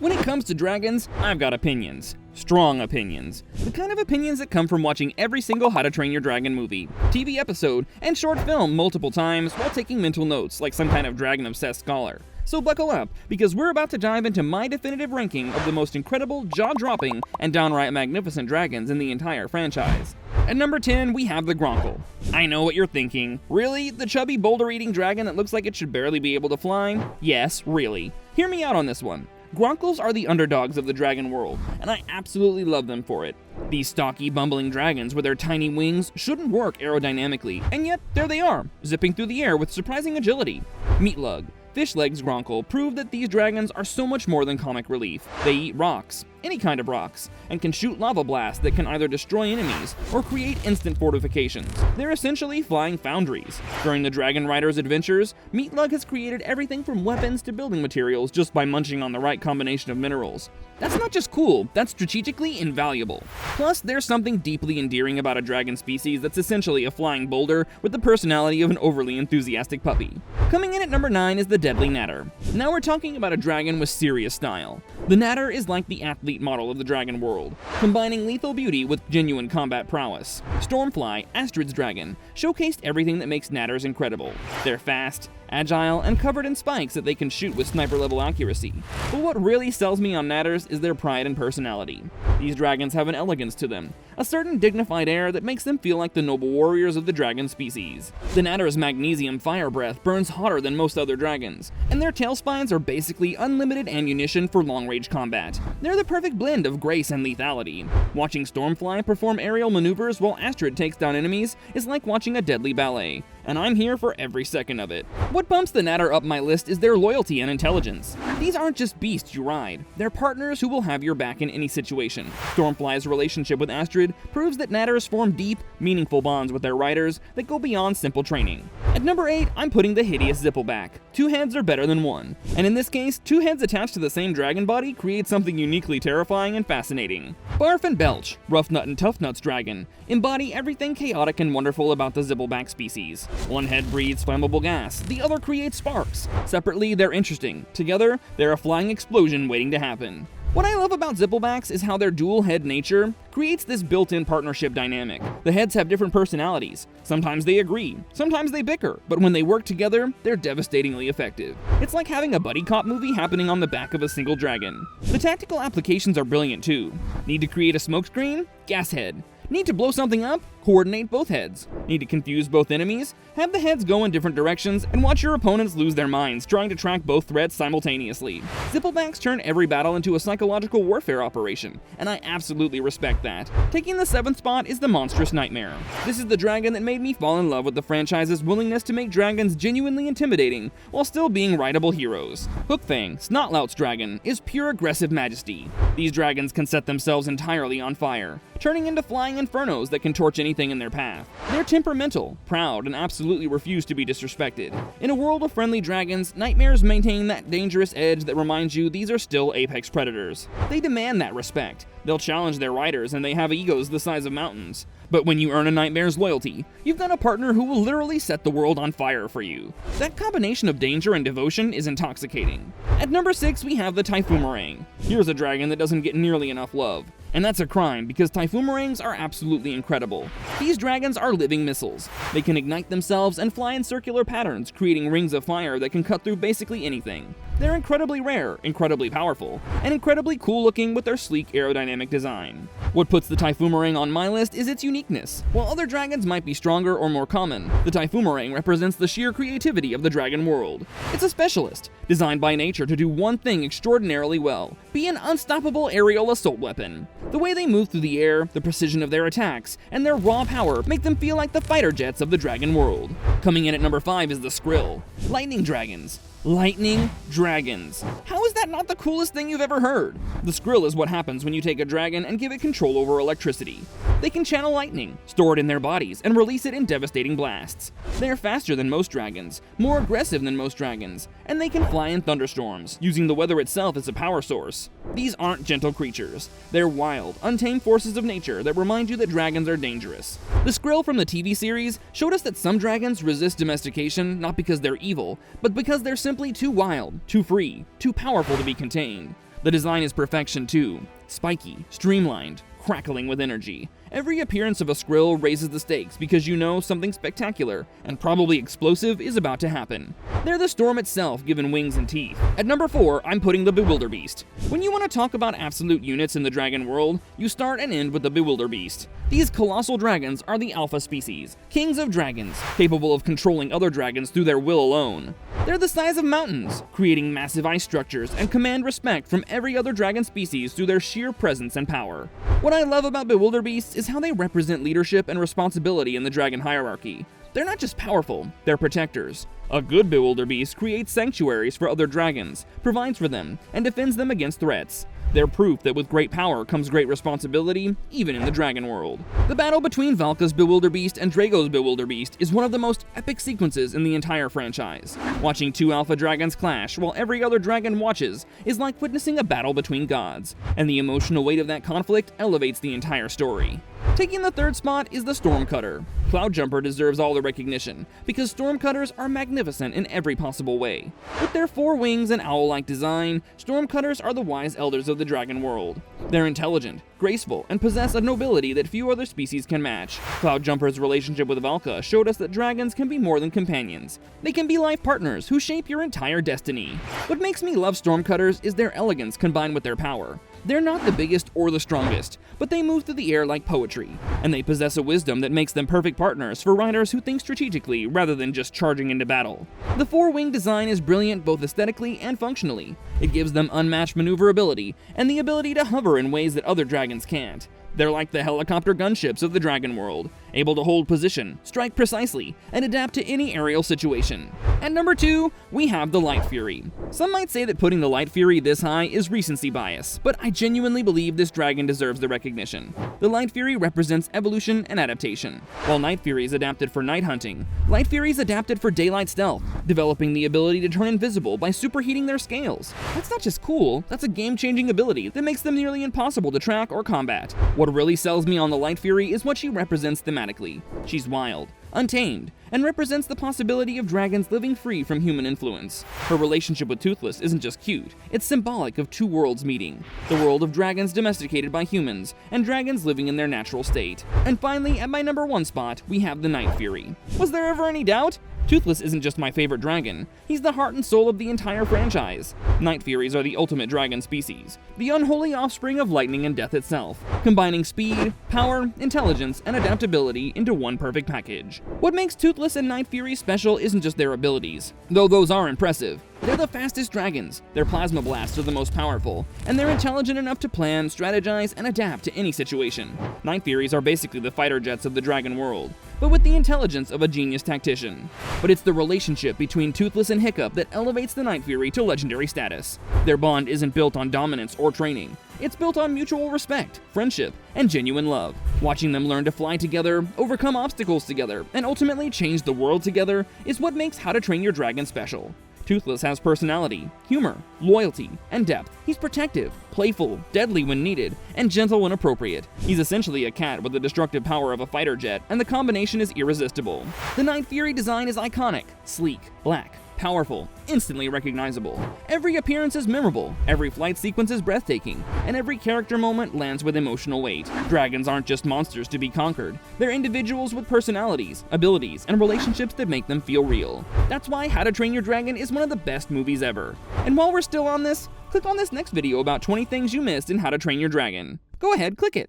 When it comes to dragons, I've got opinions. Strong opinions. The kind of opinions that come from watching every single How to Train Your Dragon movie, TV episode, and short film multiple times while taking mental notes like some kind of dragon-obsessed scholar. So buckle up, because we're about to dive into my definitive ranking of the most incredible, jaw-dropping, and downright magnificent dragons in the entire franchise. At number 10, we have the Gronkle. I know what you're thinking. Really? The chubby boulder-eating dragon that looks like it should barely be able to fly? Yes, really. Hear me out on this one. Gronkles are the underdogs of the dragon world, and I absolutely love them for it. These stocky, bumbling dragons with their tiny wings shouldn't work aerodynamically, and yet there they are, zipping through the air with surprising agility. Meatlug, Fish Legs Gronkle, prove that these dragons are so much more than comic relief. They eat rocks, any kind of rocks, and can shoot lava blasts that can either destroy enemies or create instant fortifications. They're essentially flying foundries. During the Dragon Rider's adventures, Meatlug has created everything from weapons to building materials just by munching on the right combination of minerals. That's not just cool, that's strategically invaluable. Plus, there's something deeply endearing about a dragon species that's essentially a flying boulder with the personality of an overly enthusiastic puppy. Coming in at number 9 is the deadly Natter. Now we're talking about a dragon with serious style. The Natter is like the athlete model of the dragon world, combining lethal beauty with genuine combat prowess. Stormfly, Astrid's dragon, showcased everything that makes Natters incredible. They're fast, agile, and covered in spikes that they can shoot with sniper-level accuracy. But what really sells me on Natters is their pride and personality. These dragons have an elegance to them, a certain dignified air that makes them feel like the noble warriors of the dragon species. The Natter's magnesium fire breath burns hotter than most other dragons, and their tail spines are basically unlimited ammunition for long-range combat. They're the perfect blend of grace and lethality. Watching Stormfly perform aerial maneuvers while Astrid takes down enemies is like watching a deadly ballet, and I'm here for every second of it. What bumps the Natter up my list is their loyalty and intelligence. These aren't just beasts you ride, they're partners who will have your back in any situation. Stormfly's relationship with Astrid proves that Natters form deep, meaningful bonds with their riders that go beyond simple training. At number 8, I'm putting the hideous Zippleback. 2 heads are better than 1, and in this case, 2 heads attached to the same dragon body create something uniquely terrifying and fascinating. Barf and Belch, Rough Nut and Tough Nut's dragon, embody everything chaotic and wonderful about the Zippleback species. One head breathes flammable gas, the other creates sparks. Separately, they're interesting. Together, they're a flying explosion waiting to happen. What I love about Zipplebacks is how their dual-head nature creates this built-in partnership dynamic. The heads have different personalities. Sometimes they agree, sometimes they bicker, but when they work together, they're devastatingly effective. It's like having a buddy cop movie happening on the back of a single dragon. The tactical applications are brilliant too. Need to create a smokescreen? Gas head. Need to blow something up? Coordinate both heads. Need to confuse both enemies? Have the heads go in different directions and watch your opponents lose their minds trying to track both threats simultaneously. Zipplebacks turn every battle into a psychological warfare operation, and I absolutely respect that. Taking the 7th spot is the monstrous Nightmare. This is the dragon that made me fall in love with the franchise's willingness to make dragons genuinely intimidating while still being rideable heroes. Hookfang, Snotlout's dragon, is pure aggressive majesty. These dragons can set themselves entirely on fire, turning into flying infernos that can torch anything in their path. They're temperamental, proud, and absolutely refuse to be disrespected. In a world of friendly dragons, Nightmares maintain that dangerous edge that reminds you these are still apex predators. They demand that respect. They'll challenge their riders, and they have egos the size of mountains. But when you earn a Nightmare's loyalty, you've got a partner who will literally set the world on fire for you. That combination of danger and devotion is intoxicating. At number 6, we have the Typhoon. Here's a dragon that doesn't get nearly enough love. And that's a crime, because Typhoons are absolutely incredible. These dragons are living missiles. They can ignite themselves and fly in circular patterns, creating rings of fire that can cut through basically anything. They're incredibly rare, incredibly powerful, and incredibly cool looking with their sleek aerodynamic design. What puts the Typhoon on my list is its uniqueness. While other dragons might be stronger or more common, the Typhoon represents the sheer creativity of the dragon world. It's a specialist, designed by nature to do one thing extraordinarily well: be an unstoppable aerial assault weapon. The way they move through the air, the precision of their attacks, and their raw power make them feel like the fighter jets of the dragon world. Coming in at number 5 is the Skril, Lightning Dragons. Lightning dragons. How is that not the coolest thing you've ever heard? The Skril is what happens when you take a dragon and give it control over electricity. They can channel lightning, store it in their bodies, and release it in devastating blasts. They are faster than most dragons, more aggressive than most dragons, and they can fly in thunderstorms, using the weather itself as a power source. These aren't gentle creatures. They're wild, untamed forces of nature that remind you that dragons are dangerous. The Skril from the TV series showed us that some dragons resist domestication not because they're evil, but because they're simply too wild, too free, too powerful to be contained. The design is perfection too. Spiky, streamlined, crackling with energy. Every appearance of a Skril raises the stakes because you know something spectacular, and probably explosive, is about to happen. They're the storm itself given wings and teeth. At number 4, I'm putting the Bewilder Beast. When you want to talk about absolute units in the dragon world, you start and end with the Bewilder Beast. These colossal dragons are the alpha species, kings of dragons, capable of controlling other dragons through their will alone. They're the size of mountains, creating massive ice structures, and command respect from every other dragon species through their sheer presence and power. What I love about Bewilder Beasts is how they represent leadership and responsibility in the dragon hierarchy. They're not just powerful, they're protectors. A good Bewilder Beast creates sanctuaries for other dragons, provides for them, and defends them against threats. They're proof that with great power comes great responsibility, even in the dragon world. The battle between Valka's Bewilder Beast and Drago's Bewilder Beast is one of the most epic sequences in the entire franchise. Watching two alpha dragons clash while every other dragon watches is like witnessing a battle between gods, and the emotional weight of that conflict elevates the entire story. Taking the third spot is the Stormcutter. Cloudjumper deserves all the recognition, because Stormcutters are magnificent in every possible way. With their 4 wings and owl-like design, Stormcutters are the wise elders of the dragon world. They're intelligent, graceful, and possess a nobility that few other species can match. Cloudjumper's relationship with Valka showed us that dragons can be more than companions. They can be life partners who shape your entire destiny. What makes me love Stormcutters is their elegance combined with their power. They're not the biggest or the strongest, but they move through the air like poetry, and they possess a wisdom that makes them perfect partners for riders who think strategically rather than just charging into battle. The 4-wing design is brilliant both aesthetically and functionally. It gives them unmatched maneuverability and the ability to hover in ways that other dragons can't. They're like the helicopter gunships of the dragon world, able to hold position, strike precisely, and adapt to any aerial situation. At number 2, we have the Light Fury. Some might say that putting the Light Fury this high is recency bias, but I genuinely believe this dragon deserves the recognition. The Light Fury represents evolution and adaptation. While Night Fury is adapted for night hunting, Light Fury is adapted for daylight stealth, developing the ability to turn invisible by superheating their scales. That's not just cool, that's a game-changing ability that makes them nearly impossible to track or combat. What really sells me on the Light Fury is what she represents thematically. She's wild, untamed, and represents the possibility of dragons living free from human influence. Her relationship with Toothless isn't just cute, it's symbolic of 2 worlds meeting. The world of dragons domesticated by humans, and dragons living in their natural state. And finally, at my number 1 spot, we have the Night Fury. Was there ever any doubt? Toothless isn't just my favorite dragon, he's the heart and soul of the entire franchise. Night Furies are the ultimate dragon species, the unholy offspring of lightning and death itself, combining speed, power, intelligence, and adaptability into one perfect package. What makes Toothless and Night Fury special isn't just their abilities, though those are impressive. They're the fastest dragons, their plasma blasts are the most powerful, and they're intelligent enough to plan, strategize, and adapt to any situation. Night Furies are basically the fighter jets of the dragon world, but with the intelligence of a genius tactician. But it's the relationship between Toothless and Hiccup that elevates the Night Fury to legendary status. Their bond isn't built on dominance or training. It's built on mutual respect, friendship, and genuine love. Watching them learn to fly together, overcome obstacles together, and ultimately change the world together is what makes How to Train Your Dragon special. Toothless has personality, humor, loyalty, and depth. He's protective, playful, deadly when needed, and gentle when appropriate. He's essentially a cat with the destructive power of a fighter jet, and the combination is irresistible. The Night Fury design is iconic, sleek, black, powerful, instantly recognizable. Every appearance is memorable, every flight sequence is breathtaking, and every character moment lands with emotional weight. Dragons aren't just monsters to be conquered, they're individuals with personalities, abilities, and relationships that make them feel real. That's why How to Train Your Dragon is one of the best movies ever. And while we're still on this, click on this next video about 20 things you missed in How to Train Your Dragon. Go ahead, click it.